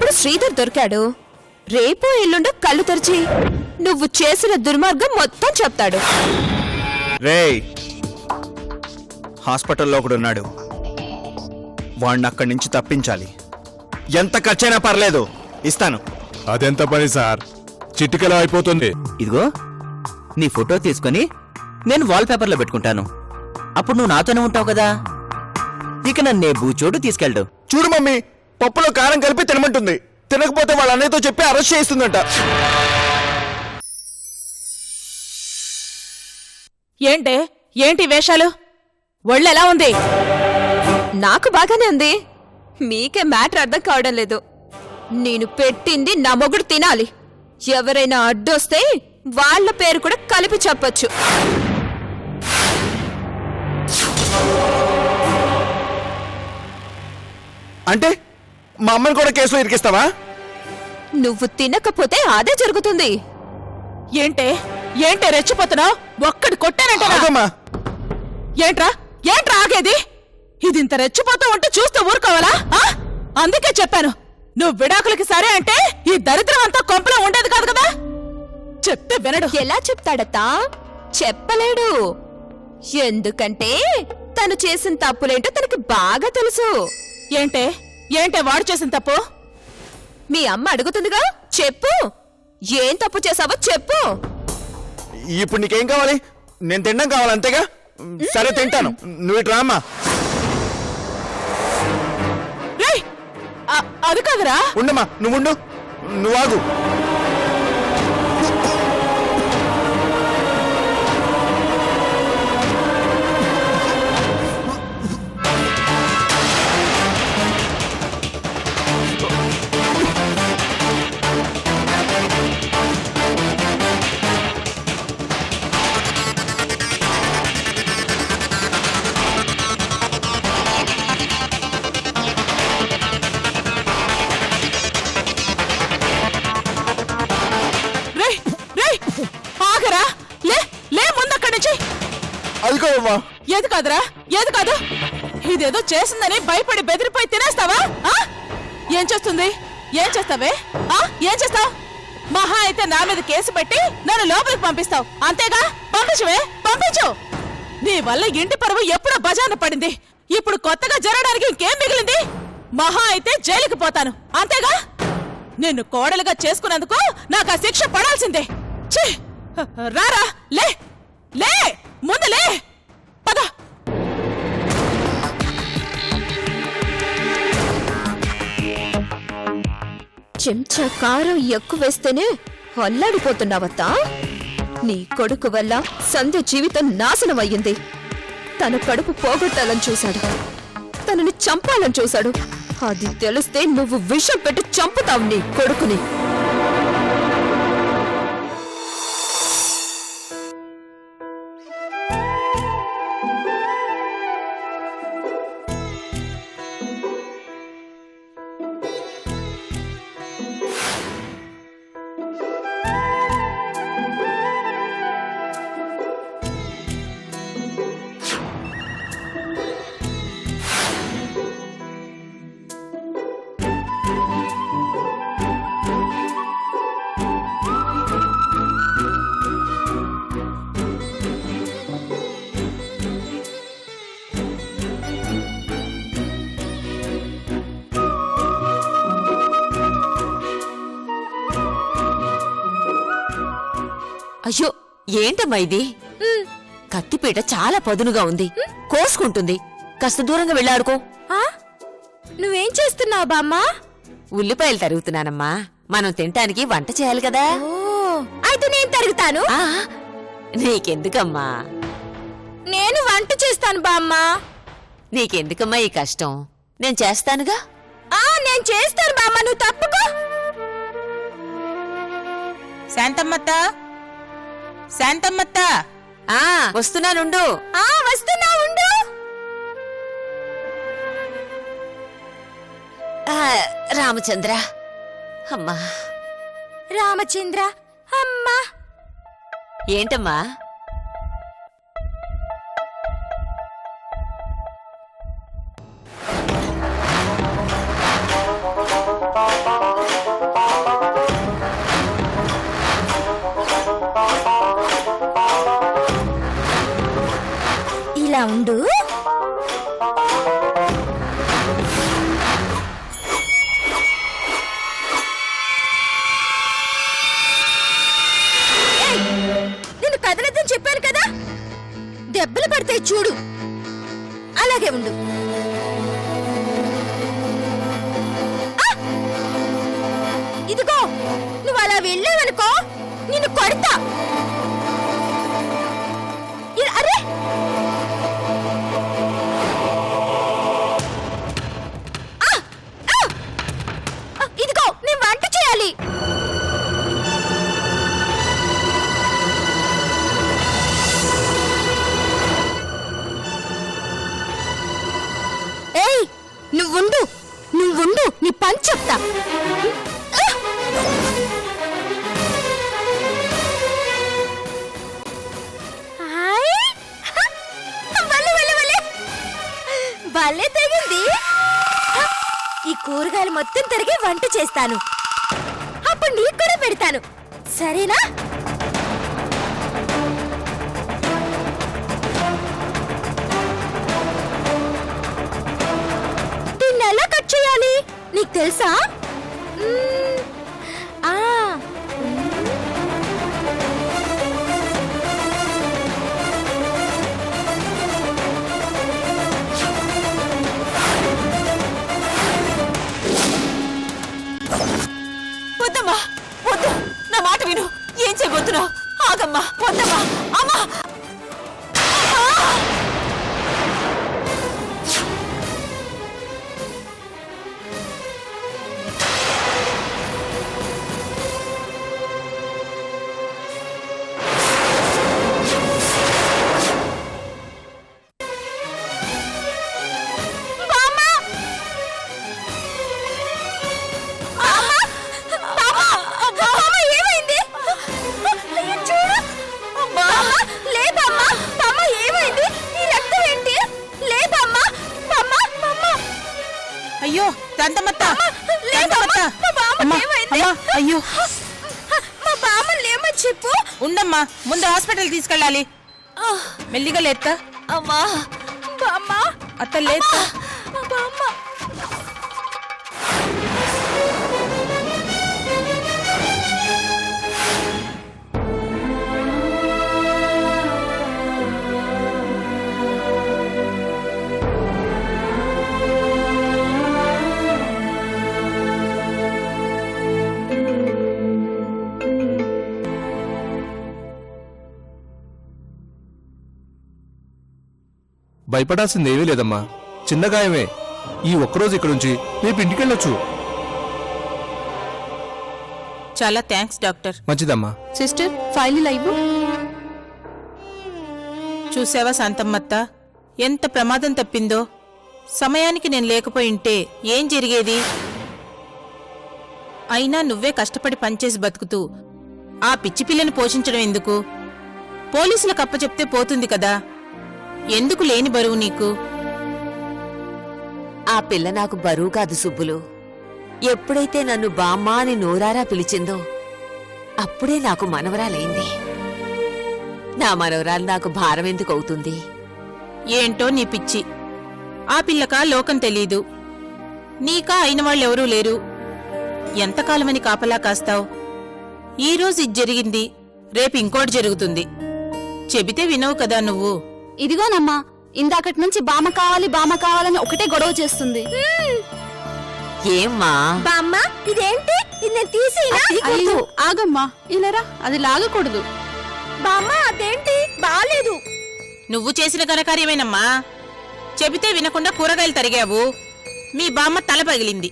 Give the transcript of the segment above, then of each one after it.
ఇప్పుడు శ్రీధర్ దొరికాడు. రేపు ఎల్లుండో కళ్ళు తెరిచి నువ్వు చేసిన దుర్మార్గం మొత్తం చెప్తాడు. రేయ్, హాస్పిటల్లో ఒకడున్నాడు. వాణ్ణి అక్కడి నుంచి తప్పించాలి. ఎంత ఖర్చైనా పర్లేదు, ఇస్తాను. అదెంత పని సార్, చిటికలో అయిపోతుంది. ఇదిగో నీ ఫోటో తీసుకొని నేను వాల్ పేపర్లో పెట్టుకుంటాను. అప్పుడు నువ్వు నాతోనే ఉంటావు కదా. ఇక నన్నే బూచోడు తీసుకెళ్ళు. చూడు మమ్మీ, పప్పులో కారం కలిపి తినమంటుంది. తినకపోతే వాళ్ళ అన్నయ్యతో చెప్పి అరెస్ట్ చేస్తుందంట. ఏంటి వేషాలు? ఒళ్ళెలా ఉంది? నాకు బాగానే ఉంది. మీకే మ్యాటర్ అర్థం కావడం లేదు. నేను పెట్టింది నా మొగుడు తినాలి. ఎవరైనా అడ్డొస్తే వాళ్ళ పేరు కూడా కలిపి చెప్పొచ్చు. అంటే మా అమ్మని కూడా కేసులో ఇరికిస్తావా? నువ్వు తినకపోతే అదే జరుగుతుంది. ఏంటే రెచ్చిపోతున్నావు? ఒక్కడి కొట్టానంటే ఆగమ్మా. ఏంట్రా ఆగేది? ఇది ఇంత రెచ్చిపోతూ ఉంటే చూస్తూ ఊరుకోవాలా? అందుకే చెప్పాను, నువ్వు విడాకులకి సరే అంటే ఈ దరిద్రం అంతా కొంపలో ఉండేది కాదు కదా. చెప్తే వినడు. ఎలా చెప్తాడతా? చెప్పలేడు. ఎందుకంటే తను చేసిన తప్పులేంటో తనకి బాగా తెలుసు. ఏంటే వాడు చేసిన తప్పు? మీ అమ్మ అడుగుతుందిగా, చెప్పు. ఏం తప్పు చేసావో చెప్పు. ఇప్పుడు నీకేం కావాలి? నేను తినడం కావాలి అంతేగా? సరే తింటాను, నువ్వు ఇటు రామ్మా. అది కాదురా. ఉండమ్మా, నువ్వు ఆగు. అది కాదమ్మా. ఏది కాదు? ఇదేదో చేసిందని భయపడి బెదిరిపోయి తినేస్తావా? ఏం చేస్తుంది? ఏం చేస్తావే? ఏం చేస్తావు? మహా అయితే నా మీద కేసు పెట్టి నన్ను లోపలికి పంపిస్తావు అంతేగా? పంపించు. నీ వల్ల ఇంటి పరువు ఎప్పుడో బజాన పడింది. ఇప్పుడు కొత్తగా జరగడానికి ఇంకేం మిగిలింది? మహా అయితే జైలుకి పోతాను అంతేగా? నిన్ను కోడలుగా చేసుకున్నందుకు నాకు ఆ శిక్ష పడాల్సిందే. రారా, లే ముందు లే, పద. చెంచా కారం ఎక్కువ వేస్తేనే అల్లాడిపోతున్నావత్తా. నీ కొడుకు వల్ల సంధ్య జీవితం నాశనం అయ్యింది. తన కడుపు పోగొట్టాలని చూశాడు, తనని చంపాలని చూశాడు. అది తెలిస్తే నువ్వు విషం పెట్టి చంపుతావు నీ కొడుకుని. అయ్యో, ఏంటమ్మా ఇది? కత్తిపీట చాలా పదునుగా ఉంది, కోసుకుంటుంది. కాస్త దూరంగా వెళ్ళాడుకో. నువ్వేం చేస్తున్నావు బామ్మా? ఉల్లిపాయలు తరుగుతున్నానమ్మా. మనం తినటానికి వంట చేయాలి కదా. అయితే నేను తరుగుతాను. నీకెందుకమ్మా? నేను వంట చేస్తాను బామ్మా. నీకెందుకమ్మా ఈ కష్టం? నేను చేస్తానుగా. నేను చేస్తాను బామ్మా, నువ్వు తప్పుకో. శాంతమ్మత్త, వస్తున్నానుండు. వస్తున్నా ఉండు. రామచంద్ర, అమ్మా. రామచంద్ర, అమ్మా. ఏంటమ్మా? చెమటలు పడితే చూడు. అలాగే ఉండు. ఇదిగో నువ్వు అలా వెళ్ళావనుకో నిన్ను కొడతా. అరే ఇదిగో నేను వంట చేయాలి. ఏయ్ నువ్వుండు, నీ పని చెప్తా. భలే తెగింది. ఈ కూరగాయలు మొత్తం తిరిగి వంట చేస్తాను. అప్పుడు నీకు కూడా పెడతాను, సరేనా? దీన్ని ఎలా కట్ చేయాలి నీకు తెలుసా? వద్దమ్మా, వద్దు, నా మాట విను. ఏం చేయబోతున్నావు? ఆగమ్మా, వద్దమ్మా. అమ్మా, అయ్యో దంతమత్త, అయ్యో మా బామ్మని లేమని చెప్పు. ఉండమ్మా, ముందు హాస్పిటల్ తీసుకెళ్ళాలి. మెల్లిగా లేత్తా. అమ్మా, బామ్మ, అత్త లేత్తా. బామ్మ. భయపడాల్సింది ఏమీ లేదమ్మా, చిన్న గాయమే. ఈ ఒక్కరోజు ఇక్కడుంచి రేపు ఇంటికెళ్ళొచ్చు. చాలా థ్యాంక్స్ డాక్టర్. మంచిదమ్మా. Sister file live. చూసావా శాంతమ్మత్త, ఎంత ప్రమాదం తప్పిందో. సమయానికి నేను లేకపోయింటే ఏం జరిగేది? అయినా నువ్వే కష్టపడి పనిచేసి బతుకుతూ ఆ పిచ్చి పిల్లని పోషించడం ఎందుకు? పోలీసులకు అప్పచెప్తే పోతుంది కదా. ఎందుకు లేని బరువు నీకు? ఆ పిల్ల నాకు బరువు కాదు సుబ్బులు. ఎప్పుడైతే నన్ను బామ్మ అని నోరారా పిలిచిందో అప్పుడే నాకు మనవరాలైంది. నా మనవరాలు నాకు భారం ఎందుకు అవుతుంది? ఏంటో నీ పిచ్చి. ఆ పిల్లకా లోకం తెలీదు, నీకా అయిన వాళ్ళెవరూ లేరు. ఎంతకాలమని కాపలా కాస్తావు? ఈరోజు ఇది జరిగింది, రేపు ఇంకోటి జరుగుతుంది. చెబితే వినవు కదా నువ్వు. ఇదిగోనమ్మా, ఇందాకటి నుంచి బామ్మ కావాలని ఒకటే గొడవ చేస్తుంది. ఏమ్మా బామ్మ, ఇదేంటి? ఇది నేను తీసేనా? అయ్యో, ఆగమ్మా, ఇలారా, అది లాగకూడదు. బామ్మ, అదేంటి? బాలేదు. నువ్వు చేసిన ఘనకార్యమేనమ్మా. చెబితే వినకుండా కూరగాయలు తరిగావు. మీ బామ్మ తల పగిలింది.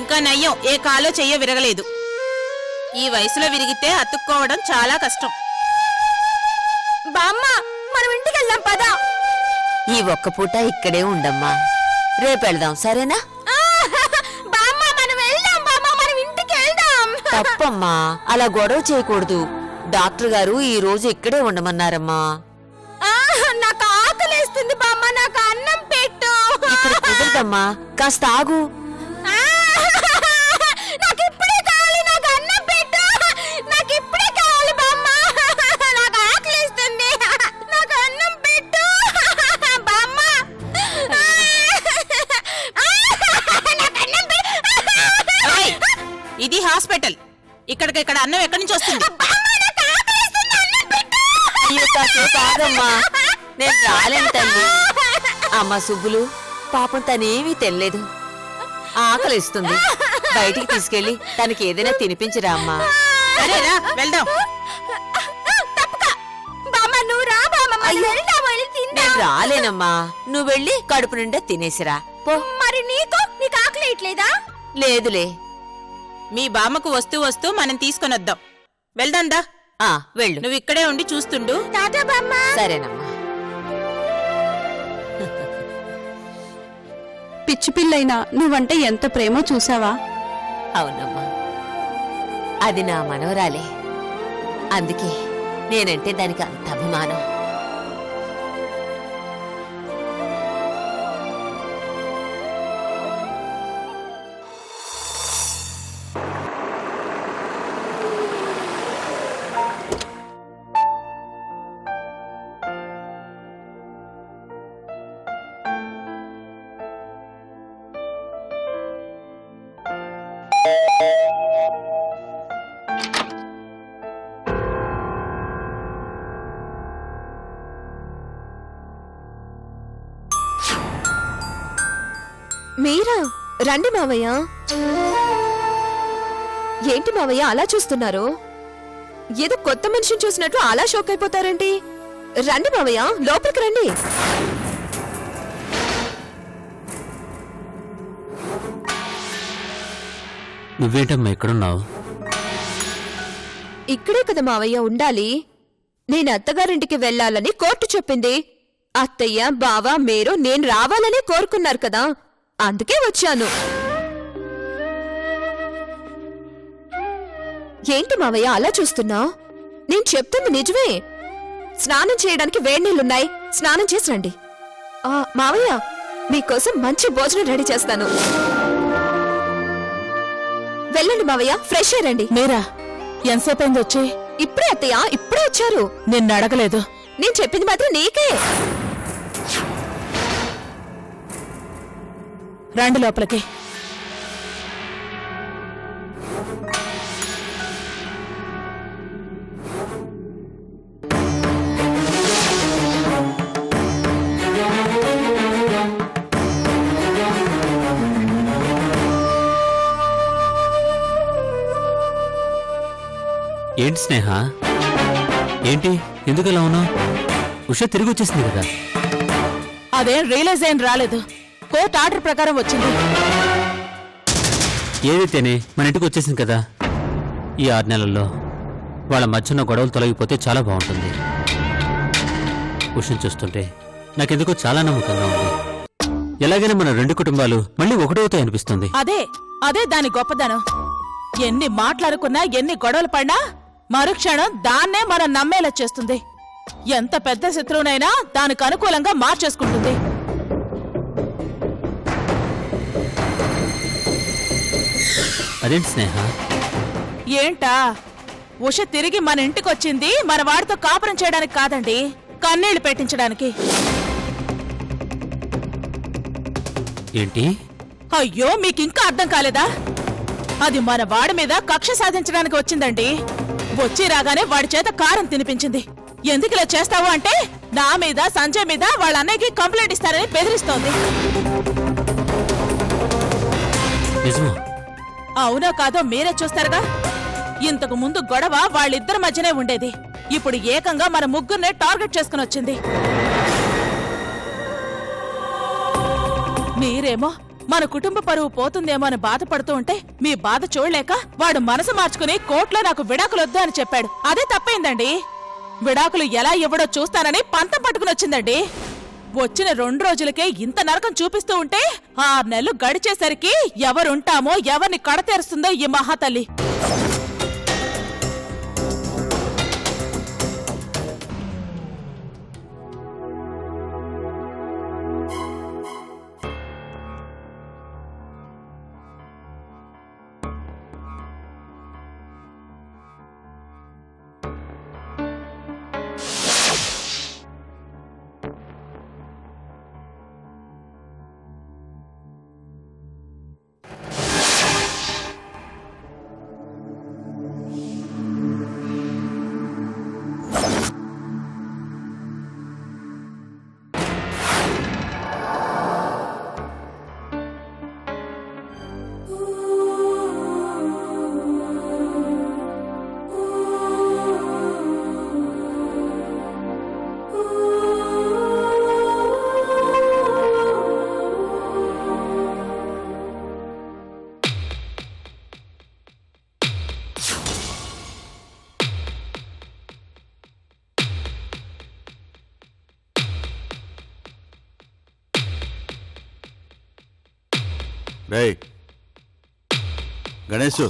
ఇంకా నయ్యం, ఏ కాలో చెయ్యో విరగలేదు. ఈ వయసులో విరిగితే అతుక్కోవడం చాలా కష్టం. బామ్మ, మనం ఇంటికి వెళ్దాం పదా. ఈ ఒక్క పూట ఇక్కడే ఉండమ్మా, రేపెళ్దాం సరేనా? బామ్మ, మనం వెళ్దాం. బామ్మ, మనం ఇంటికి వెళ్దాం. తప్పమ్మా, అలా గొడవ చేయకూడదు. డాక్టర్ గారు ఈ రోజు ఇక్కడే ఉండమన్నారమ్మా. నాకు ఆకలేస్తుంది బామ్మ, నాకు అన్నం పెట్టు. ఇక్కడ కుదరదమ్మా, కాస్త ఆగు. నాకు ఇప్పుడే కావాలి, నాకు అన్నం పెట్టు. నాకు ఇప్పుడే కావాలి బామ్మ, నాకు ఆకలేస్తుంది. నాకు అన్నం పెట్టు బామ్మ. నాకు అన్నం పెట్టు. ఏయ్, ఇది హాస్పిటల్. ఇక్కడ అన్నం ఎక్కడి నుంచి వస్తుంది? అయ్యో, కాసేపు ఆగమ్మా. నేను రాలేను తల్లి. అమ్మ సుబ్బులు, పాపం తనేమీ తినలేదు, ఆకలిస్తుంది. బయటికి తీసుకెళ్లి తనకి ఏదైనా తినిపించిరా అమ్మా. సరేరా వెళ్దాం. నేను రాలేనమ్మా, నువ్వు వెళ్ళి కడుపు నిండా తినేసిరా పో. మరి నీకు ఆకలి ఇట్లేదా? లేదులే. మీ బామ్మకు వస్తూ వస్తూ మనం తీసుకొని వద్దాం. వెళ్దాందా. వెళ్ళు. నువ్వు ఇక్కడే ఉండి చూస్తుండు. సరేనమ్మా. పిచ్చి పిల్లైనా నువ్వంటే ఎంత ప్రేమో చూసావా? అవునమ్మా, అది నా మనవరాలే, అందుకే నేనంటే దానికి అంత అభిమానం. మీరా? రండి మావయ్య. ఏంటి మావయ్య అలా చూస్తున్నారు? ఏదో కొత్త మనిషిని చూసినట్లు అలా షాక్ అయిపోతారేంటి? రండి మావయ్య, లోపలికి రండి. నువ్వేంటమ్మా ఎక్కడున్నావు? ఇక్కడే కదా మావయ్య ఉండాలి. నేను అత్తగారింటికి వెళ్ళాలని కోర్టు చెప్పింది. అత్తయ్య, బావ, మీరు నేను రావాలని కోరుకున్నారు కదా, అందుకే వచ్చాను. ఏంటి మావయ్య అలా చూస్తున్నావు? నేను చెప్తుంది నిజమే. స్నానం చేయడానికి వేడినీళ్ళున్నాయి, స్నానం చేసి రండి. మావయ్య, మీకోసం మంచి భోజనం రెడీ చేస్తాను. వెళ్ళండి మావయ్య, ఫ్రెష్ అయ్యండి. మీరా ఎంతసేపు అయింది వచ్చి? ఇప్పుడే అత్తయ్య, ఇప్పుడే వచ్చారు. నిన్ను అడగలేదు. నేను చెప్పింది మాత్రం నీకే. రండి లోపలికి. ఏంటి స్నేహ, ఏంటి ఎందుకలా ఉన్నావు? ఉష తిరిగి వచ్చేసింది కదా. అదేం రియలైజ్ అయిన రాలేదు, కోర్టు ఆర్డర్ ప్రకారం వచ్చింది. ఏదైతేనే మన ఇంటికి వచ్చేసింది కదా. ఈ 6 నెలల్లో వాళ్ళ మధ్యన గొడవలు తొలగిపోతే చాలా బాగుంటుంది. ఉషను చూస్తుంటే నాకెందుకో చాలా నమ్మకంగా ఉంది. ఎలాగైనా మన 2 కుటుంబాలు మళ్ళీ ఒకటవుతాయి అనిపిస్తుంది. అదే దాని గొప్పదనం. ఎన్ని మాట్లాడుకున్నా, ఎన్ని గొడవలు పడినా మరుక్షణం దాన్నే మనం నమ్మేలా చేస్తుంది. ఎంత పెద్ద శత్రువునైనా దానికి అనుకూలంగా మార్చేసుకుంటుంది. అదేంటి స్నేహ? ఏంటా? ఉష తిరిగి మన ఇంటికొచ్చింది మన వాడితో కాపురం చేయడానికి కాదండి, కన్నీళ్లు పెట్టించడానికి. ఏంటి? అయ్యో, మీకింకా అర్థం కాలేదా? అది మన వాడి మీద కక్ష సాధించడానికి వచ్చిందండి. వచ్చి రాగానే వాడి చేత కారం తినిపించింది. ఎందుకు ఇలా చేస్తావు అంటే, నా మీద, సంజయ్ మీద వాళ్ళ అన్నయ్యకి కంప్లైంట్ ఇస్తారని బెదిరిస్తోంది. అవునో కాదో మీరే చూస్తారుగా. ఇంతకు ముందు గొడవ వాళ్ళిద్దరి మధ్యనే ఉండేది. ఇప్పుడు ఏకంగా మన ముగ్గురినే టార్గెట్ చేసుకుని వచ్చింది. మీరేమో మన కుటుంబ పరువు పోతుందేమో అని బాధపడుతూ ఉంటే, మీ బాధ చూడలేక వాడు మనసు మార్చుకుని కోర్టులో నాకు విడాకులొద్దు అని చెప్పాడు. అదే తప్పైందండి. విడాకులు ఎలా ఇవ్వడో చూస్తానని పంతం పట్టుకుని వచ్చిందండి. వచ్చిన 2 రోజులకే ఇంత నరకం చూపిస్తూ ఉంటే 6 నెలలు గడిచేసరికి ఎవరుంటామో, ఎవరిని కడతేరుస్తుందో ఈ మహాతల్లి. రేయ్ గణేష్,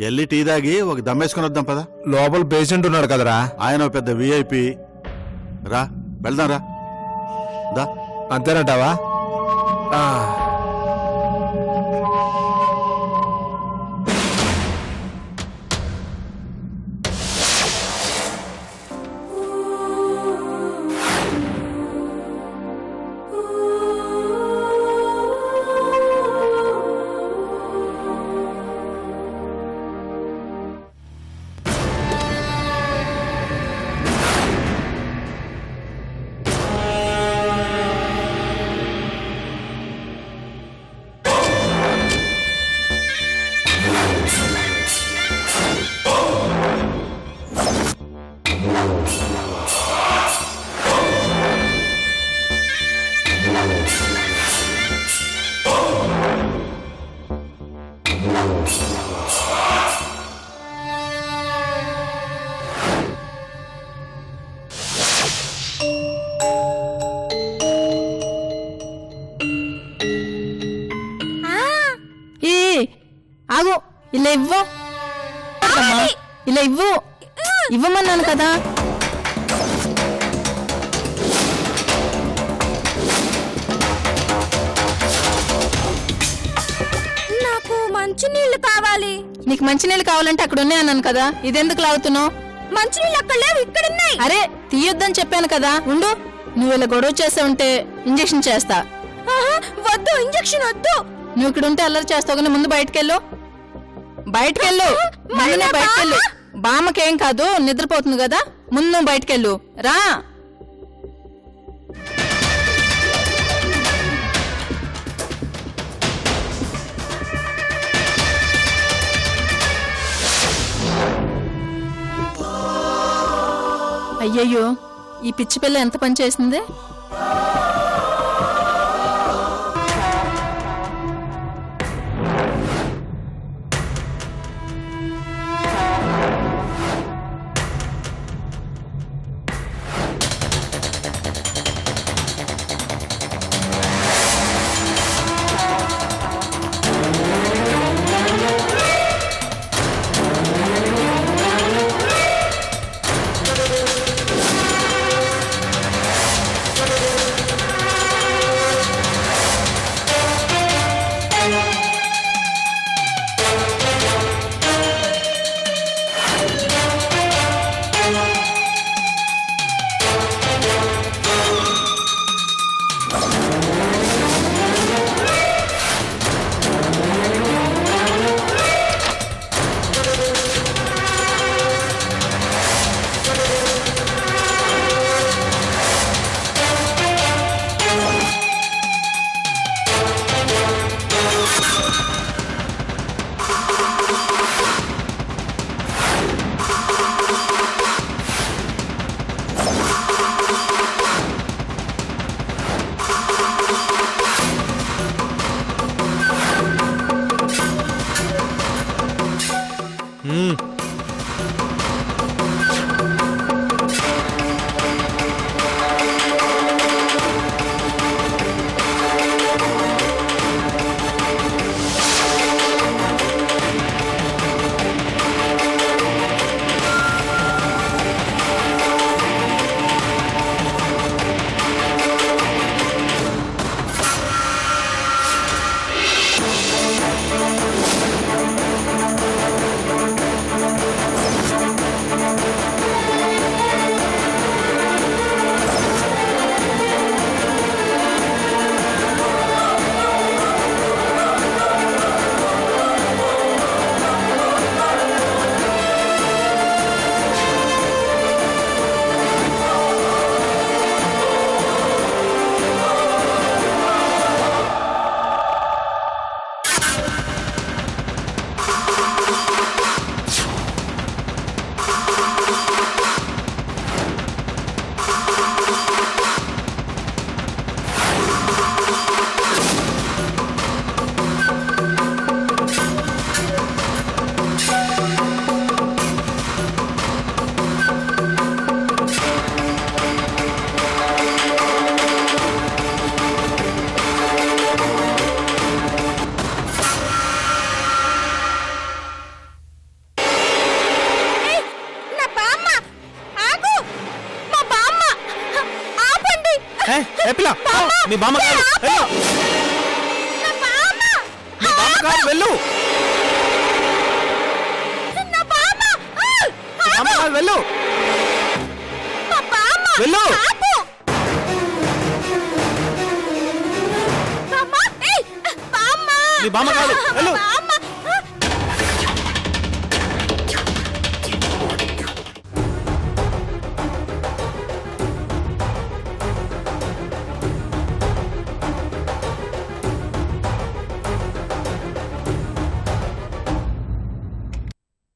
ఎల్లి టీ దాగి ఒక దమ్మేసుకుని వద్దాం పదా. లోపల పేషెంట్ ఉన్నాడు కదరా. ఆయన ఓ పెద్ద విఐపి. రా వెళ్దాం రా. దా. అంతేనంటావా? ఆగు, ఇలా ఇవ్వు. ఇలా ఇవ్వు, ఇవ్వమన్నాను కదా. నాకు మంచినీళ్ళు కావాలి. నీకు మంచినీళ్ళు కావాలంటే అక్కడ ఉన్నాయి అన్నాను కదా, ఇదెందుకు లాగుతున్నావు? మంచినీళ్ళు అక్కడ లేవు, ఇక్కడున్నాయి. అరే తీయొద్దని చెప్పాను కదా, ఉండు. నువ్వు ఇలా గొడవ చేసా ఉంటే ఇంజెక్షన్ చేస్తా. వద్దు, ఇంజెక్షన్ వద్దు. నువ్వు ఇక్కడ ఉంటే అల్లరి చేస్తావు కానీ ముందు బయటకెళ్ళు. బయటకెళ్ళు, ముందునే బయటకెళ్ళు. బామ్మకేం కాదు, నిద్రపోతుంది కదా, ముందు నువ్వు బయటకెళ్ళు. రా. అయ్యయ్యో, ఈ పిచ్చి పిల్ల ఎంత పని చేసింది. మీ బామ్మ కాదు వెళ్ళు. మీ బామ్మ కాదు వెళ్ళు. మీ బామ్మ కాదు వెళ్ళు. వెళ్ళు. మీ బామ్మ కాదు వెళ్ళు.